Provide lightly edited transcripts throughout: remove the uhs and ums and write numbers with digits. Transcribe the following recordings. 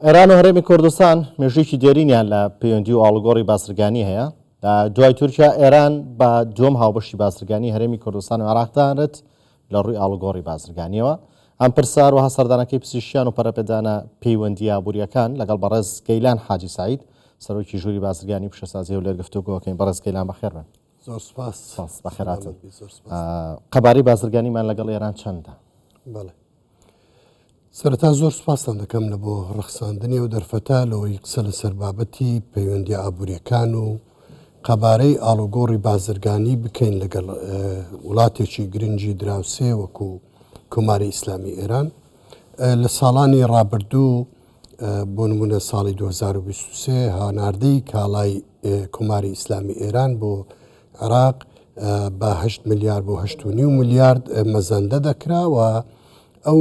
ئێران و هەرێمی کوردستان مێژوویەکی دێرینیان لە پەیوەندی و ئاڵوگۆڕی بازرگانی هەیە. دوای تورکیا ئێران بە دووەم هاوبەشی بازرگانی هەرێمی کوردستان و عێراقدانێت لە ڕووی ئاڵوگۆڕی بازرگانیەوە. ئەم پرسار وها سەردانەکەی پزیشکیان و پەرەپێدانە پەیوەندی ئابوووریەکان لەگەڵ بەڕێز گەیلان حاجی سعید سەرۆکی ژووری بازرگانی پیشەسازی و لێرگفتوگۆکەین. بەڕێز گەیلان بەخێر بن. زۆر سپاس بەخێراتن. قەبارەی بازرگانیمان لەگەڵ ئێران چەندە؟ بەڵێ سەرەتا زۆر سپاسان دەکەم لە بۆ ڕەخساندنی و دەرفەتا لەوەی قسە لەسەر بابەتی پەیوەندی ئابوووریەکان و قەبارەی ئاڵوگۆڕی بازرگانی بکەین لەگەڵ وڵاتێکی گرنگی دراوسێ وەکو کۆماری ئیسلامی ئێران. لە ساڵانی ڕابردوو بۆ نمونە ساڵی 2023 هاناردەی کاڵای کۆماری ئیسلامی ئێران بۆ عێراق بە 8 ملیار بۆ 8.5 ملیارد مەزەندە دەکراوە. ئەو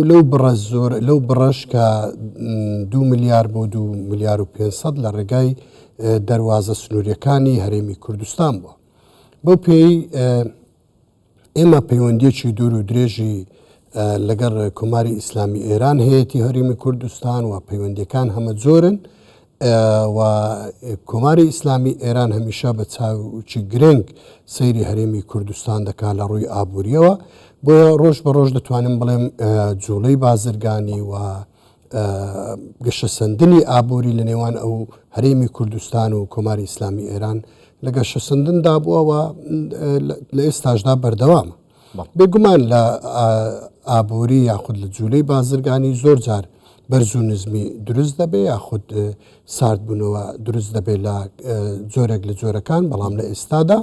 لەو بڕەش کە 2 ملیار بۆ 2 ملیار و 500 لە ڕێگای دەواازە سنووریەکانی هەرێمی کوردستان بووە. بەو پێی ئێمە پەیوەندیەکی دوور و درێژی لەگەر کۆماری ئیسلامی ئێران هەیەی هەرێمی کوردستان و پەیوەندیەکان هەمە زۆرن و کۆماری ئیسلامی ئێران هەمیشە بە چاوکی گرنگ سەیری هەرێمی کوردستان دەکات لە ڕووی ئابوووریەوە. بۆیە ڕۆژ بە ڕۆژ دەتوانم بڵێم جوڵەی بازرگانی و گەشەسەندنی ئابووری لە نێوان ئەو هەرێمی کوردستان و کۆماری ئیسلامی ئێران لە گەشەسەندندا بووەوە لە ئێستاشدا بەردەوامە. بێگومان لە ئابووری یاخود لە جوولەی بازرگانی زۆر جار بەرز و نزمی دروست دەبێ یاخود سارد بوونەوە دروست دەبێت لە جۆرێک لە جۆرەکان، بەڵام لە ئێستادا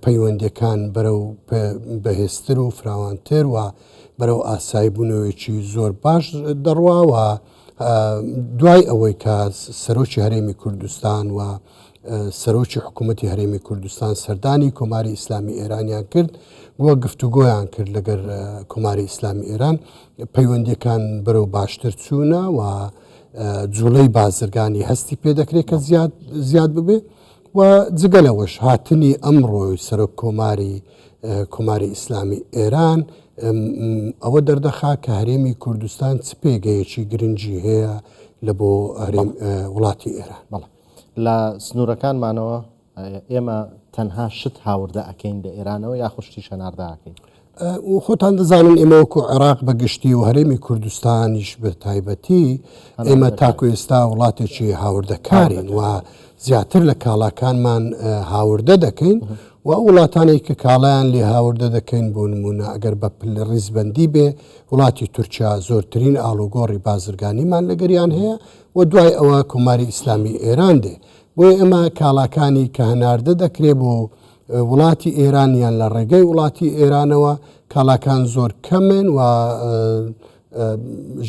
پەیوەندیەکان بەرەو بەهێزتر و فراوانتر و بەرەو ئاسایی بوونەوەیکی زۆر باش دەڕواوە. دوای ئەوەی کە سەرۆکی هەرێمی کوردستان و سەرۆکی حکوومەتی هەرێمی کوردستان سەردانی کۆماری ئیسلامی ئێرانیان کرد وە گفتوگۆیان کرد لەگەر کۆماری ئیسلامی ئێران، پەیوەندیەکان بەرەو باشتر چوونە و جوڵەی بازرگانی هەستی پێ دەکرێت کە زیاد ببێ و جگەلەوەش هاتنی ئەمڕۆی سەرۆک کۆماری ئیسلامی ئێران ئەوە دەردەخا کە هەرێمی کوردستان چ پێگەیەکی گرنگی هەیە لە بۆ وڵاتی ئێران. بەڵێ لە سنوورەکانمانەوە ئێمە تەنها شت هاوردە ئەکەین لە ئێرانەوە یا خوشتی شەناردە ئەکەین. خۆتان دەزانن ئێمە وەکو عێراق بەگشتی و هەرێمی کوردستانیش بە تایبەتی ئێمە تاکو ئێستا وڵاتێکی هاوردەکارین و زیاتر لە کاڵاکانمان هاوردە دەکەین و وڵاتانەی کە کاڵیان لێ هاوردە دەکەین بۆ نمونە ئەگەر بە ڕیزبەندی بێ وڵاتی تورکیا زۆرترین ئاڵوگۆڕی بازرگانیمان لەگەریان هەیە و دوای ئەوە کۆماری ئیسلامی ئێران دێ. بۆیە ئێمە کاڵاکانی کە هەناردە دەکرێت بۆ وڵاتی ئێرانیان لە ڕێگەی وڵاتی ئێرانەوە کاڵاکان زۆر کەمن و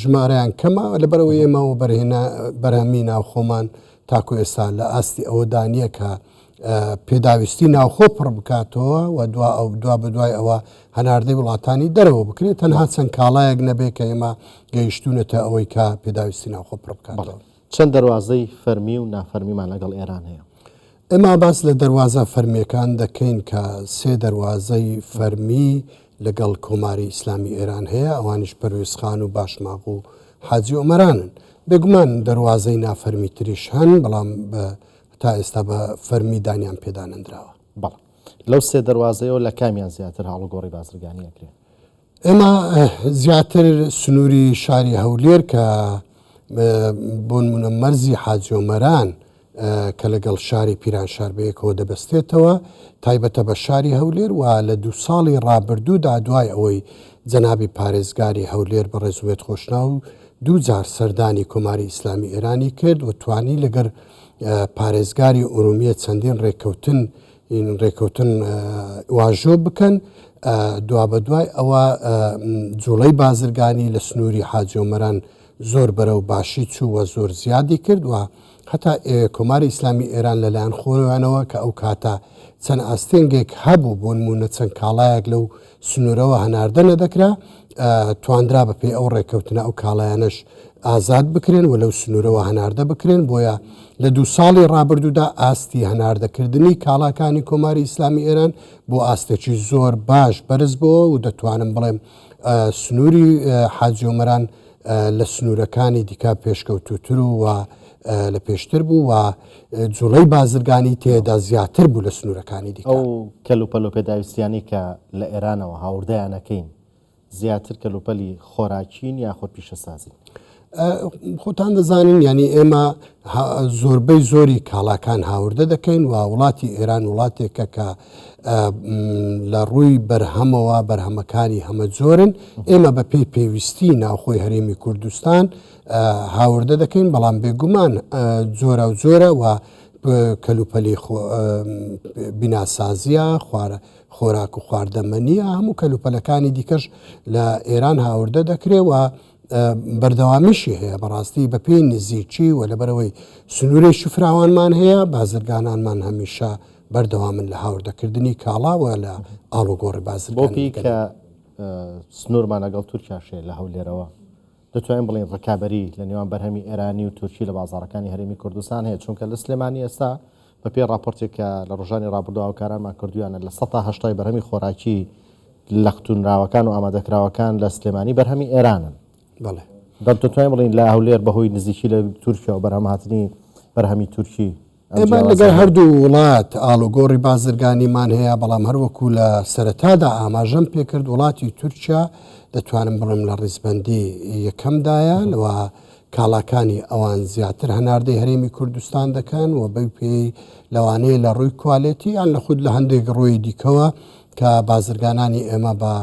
ژمارەیان کەمە لەبەرەوەی ئێمەوە بەرهەمی ناوخۆمان تاکو ئێستا لە ئاستی ئەوە دانیە کە پێداویستی ناوخۆ پڕ بکاتەوە و دوا بەدوای ئەوە هەناردەی وڵاتانی دەرەوە بکرێت تەنها چەند کاڵایەک نەبێت کە ئێمە گەیشتونەتە ئەوەی کە پێداویستی ناوخۆ پڕ بکاتەوە. چەند دەواازەی فەرمی و نافەرمیمان لەگەڵ ئێران هەیە؟ ئێمە باس لە دەواازە فەرمیەکان دەکەین کە 3 دەواازەی فەرمی لەگەڵ کۆماری ئیسلامی ئێران هەیە، ئەوانیش پەرویزخان و باشماق و حاجی ئۆمەرانن. بێگومان دەواازەی نافەرمی تریش هەن، بەڵام تا ئێستا بە فەرمی دانیان پێدانەندراوە. بەڵام لەو 3 دەواازەیەوە لە کامیان زیاتر هاوڵگۆڕی بازرگانی ئەکرێت؟ ئێمە زیاتر سنووری شاری هەولێر کە بۆ نمونە مەرزی حاجی ئۆمەران کە لەگەڵ شاری پیرانشار بەیەکەوە دەبەستێتەوە، تایبەتە بە شاری هەولێر و لە 2 ساڵی ڕابردوودا دوای ئەوەی جەنابی پارێزگاری هەولێر بە ڕێزوێت خۆشنا و 2 جار سەردانی کۆماری ئیسلامی ئێرانی کرد و توانی لەگەر پارێزگاری ئورومیە چەندین ڕێکەوتن واژۆ بکەن. دوا بە دوای ئەوە جوڵەی بازرگانی لە سنووری حاجی ئۆمەران زۆر بەرەو باشی چوو و زۆر زیادی کرد و هەتا کۆماری ئیسلامی ئێران لەلایەن خۆیانەوە کە ئەو کاتە چەند ئاستێنگێک هەبوو بۆ نمونە چەند کاڵایەک لەو سنوورەوە هەناردە نەدەکرا، تواندرا بەپێ ئەو ڕێکەوتنە ئەو کاڵایانش ئازاد بکرێن و لەو سنوورەوە هەناردە بکرێن. بۆیە لە 2 ساڵی ڕابردوودا ئاستی هەناردەکردنی کاڵاکانی کۆماری ئیسلامی ئێران بۆ ئاستێکی زۆر باش بەرز بووە و دەتوانم بڵێم سنووری حاجی ئۆمەران لە سنوورەکانی دیکە پێشکەوتوتر و لە پێشتر بوو و جوڵەی بازرگانی تێدا زیاتر بوو لە سنوورەکانی دیکە. ئەو کەلوپەل و پێداویستیانی کە لە ئێرانەوە هاوردەیانەکەین زیاتر کەلوپەلی خۆراکین یاخۆ پیشەسازی. خۆتان دەزانین ینی ئێمە زۆربەی زۆری کاڵاکان هاوردە دەکەین و وڵاتی ئێران وڵاتێکە کە لە ڕووی بەرهەمەوە بەرهەمەکانی هەمە جۆرن ئێمە بە پێی پێویستی ناوخۆی هەرێمی کوردستان هاوردە دەکەین بەڵام بێگومان جۆرە و جۆرە و کەلوپەلی بیناسازیە خۆراک و خواردەمەنیە هەموو کەلوپەلەکانی دیکەش لە ئێران هاوردە دەکرێت و بەردەوامیشی هەیە بەڕاستی بە پێی نزیکی و لەبەرەوەی سنوورێکی فراوانمان هەیە بازرگانانمان هەمیشە بەردەوامن لە هاوردەکردنی کاڵاوە لە ئاڵوگۆڕی بازرگانی کە سنوورمان لەگەڵ تورکیاشێ لە هەولێرەوە دەتوانین بڵین ڕکابەری لە نێوان بەرهەمی ئێرانی و تورکی لە بازاڕەکانی هەرێمی کوردستان هەیە چونکە لە سلێمانی ئێستا بە پێی راپۆرتێکە لە ڕۆژانی ڕابردووە هاوکارانمان کردویانە لە ١٨ بەرهەمی خۆراکی لەختونراوەکان و ئامادەکراوەکان لە سلێمانی بەرهەمی ئێرانن. بەڵێ دەتوانین بڵین لە هەولێر بەهۆی نزیکی لە تورکیا و بەرهەمهاتنی بەرهەمی تورکی ئێمە لەگەر هەردوو وڵات ئاڵوگۆڕی بازرگانیمان هەیە بەڵام هەروەکو لە سەرەتادا ئاماژەم پێکرد وڵاتی تورکیا دەتوانم بڵم لە ڕیزبەندی یەکەمدایە لەوە کاڵاکانی ئەوان زیاتر هەناردەی هەرێمی کوردستان دەکەن و بەو پێی لەوانەیە لە ڕووی کوالێتی یان لە خود لە هەندێک ڕۆی دیکەوە کە بازرگانانی ئێمە بە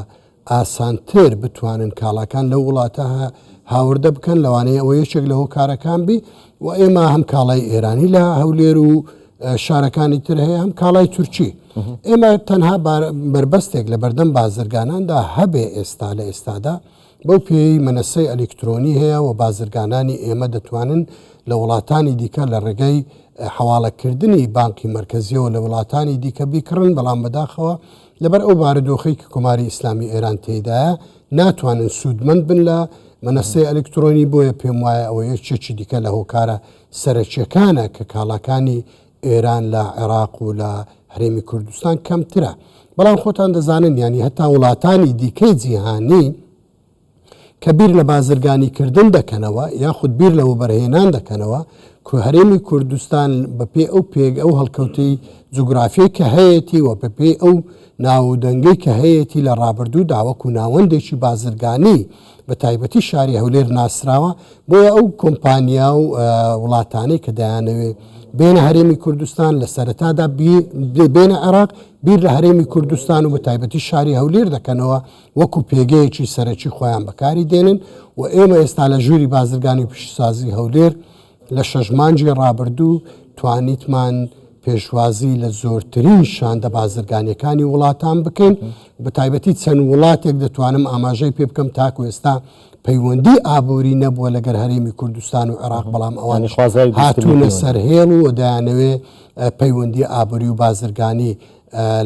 ئاسانتر بتوانن کاڵاکان لەو وڵاتە هاوردە بکەن لەوانەیە ئەوە یەکێک لە هۆکارەکان بی و ئێمە هەم کاڵای ئێرانی لە هەولێر و شارەکانی تر هەیە هەم کاڵای تورکی ئێمە تەنها بربەستێک لە بەردەم بازرگاناندا هەبێ ئێستا لە ئێستادا بەو پێی مەنەسەی ئەلکترۆنی هەیە و بازرگانانی ئێمە دەتوانن لە وڵاتانی دیکە لە ڕێگەی حواڵەکردنی بانکی مرکزیەوە لە وڵاتانی دیکە بیکڕن بەڵام بەداخەوە لەبەر ئەو بارودۆخی کە کۆماری ئیسلامی ئێران تێدایە ناتوانن سوودمەند بن لە مەنەسەی ئەلکترۆنی بۆیە پێم وایە ئەوە یەکێکی دیکە لە هۆکارە سەرچیەکانە کە کاڵاکانی ئێران لە عێراق و لە هەرێمی کوردستان کەمترە بەڵام خۆتان دەزانن ینی هەتا وڵاتانی دیکەی جیهانی کە بیر لە بازرگانیکردن دەکەنەوە یاخود بیر لە وبەرهێنان دەکەنەوە کو هەرێمی کوردستان بەپێ ئەو پێک ئەو هەڵکەوتەی جوگرافیای کە هەیەی و بەپێ ئەو ناودەنگەی کە هەیەی لە ڕابردوو داوەکو ناوەندێکی بازرگانی بە تایبەتی شاری هەولێر ناسراوە بۆیە ئەو کۆمپانیا و وڵاتانەی کە دەیانەوێ بینە هەرێمی کوردستان لە سەرەتادا بینە عێراق بیر لە هەرێمی کوردستان و بە تایبەتی شاری هەولێر دەکەنەوە وەکو پێگەیەکی سەرەکی خۆیان بەکاری دێنن و ئێمە ئێستا لە ژووری بازرگانی پیشسازی هەولێر لە شەژمانجی ڕابردوو توانیتمان پێشوازی لە زۆرترین شاندە بازرگانیەکانی وڵاتان بکەین بە تایبەتی چەند وڵاتێک دەتوانم ئاماژەی پێ بکەم تاکو ئێستا پەیوەندی ئابووری نەبووە لەگەر هەرێمی کوردستان و عێراق بەڵام ئەوان هاتوونە سەرهێڵ و دەیانەوێ پەیوەندی ئابووری و بازرگانی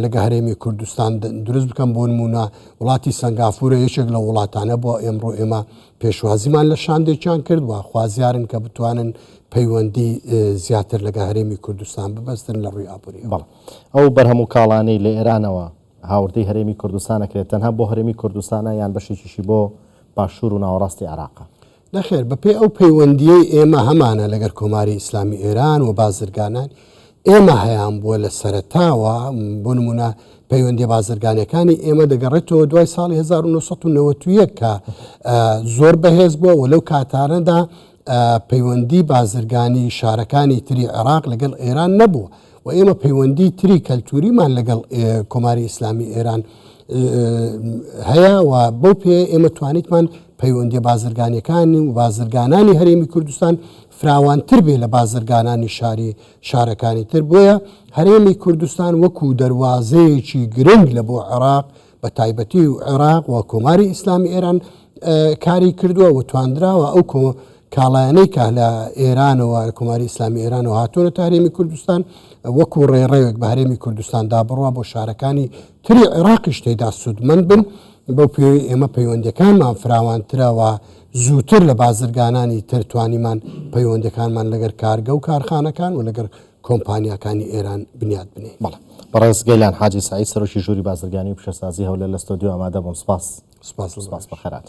لەگە هەرێمی کوردستان دروست بکەم بۆ نمونە وڵاتی سنگافورە یەکێک لە وڵاتانە بۆ ئێمڕۆ ئێمە پێشوازیمان لە شاندێکیان کرد و خوازیارن کە بتوانن پەیوەندی زیاتر لەگە هەرێمی کوردستان ببەستن لە ڕووی ئابووری ئەو بەرهەموو کاڵانەی لە ئێرانەوە هاوردەی هەرێمی کوردستانەکرێت تەنها بۆ هەرێمی کوردستانە یان بەشێکیشی بۆ باشوور و ناوەڕاستی عێراقە نەخێر بەپێ ئەو پەیوەندیەی ئێمە هەمانە لەگەر کۆماری ئیسلامی ئێران و بازرگانان ئێمە هەیان بووە لە سەرەتاوە بۆ نمونە پەیوەندی بازرگانیەکانی ئێمە دەگەڕێتەوە دوای ساڵی 1991 کە زۆر بەهێز بووە و لەو کاتانەدا پەیوەندی بازرگانی شارەکانی تری عێراق لەگەڵ ئێران نەبووە و ئێمە پەیوەندی تری کەلتوریمان لەگەڵ کۆماری ئیسلامی ئێران هەیە و بەو پێ ئێمە توانیتمان پەیوەندی بازرگانیەکانی و بازرگانانی هەرێمی کوردستان فراوانتر بێ لە بازرگانانی شارەکانی تر بۆیە هەرێمی کوردستان وەکو دەواازەیەکی گرنگ لە بۆ عێراق بە تایبەتی و عێراق و کۆماری ئیسلامی ئێران کاری کردووە و تواندراوە ئەو کاڵایانەی کە لە ئێرانەوە کۆماری ئیسلامی ئێرانەوە هاتوونە تا هەرێمی کوردستان وەکو ڕێڕێوێک بە هەرێمی کوردستاندا بڕوە بۆ شارەکانی تری عێراقیش تێدا سوودمەند بن بەو پێوەی ئێمە پەیوەندەکانمان فراوانترەوە زووتر لە بازرگانانی ترتوانیمان پەیوەندەکانمان لەگەر کارگە و کارخانەکان و لەگەر کۆمپانیەکانی ئێران بنیاد بنێ بەڕێز گەیلان حاجی سعید سەرۆکی ژووری بازرگانی و پیشەسازی هەولێر لە ستۆدیۆ ئامادە بووم سپاس بەخێرات.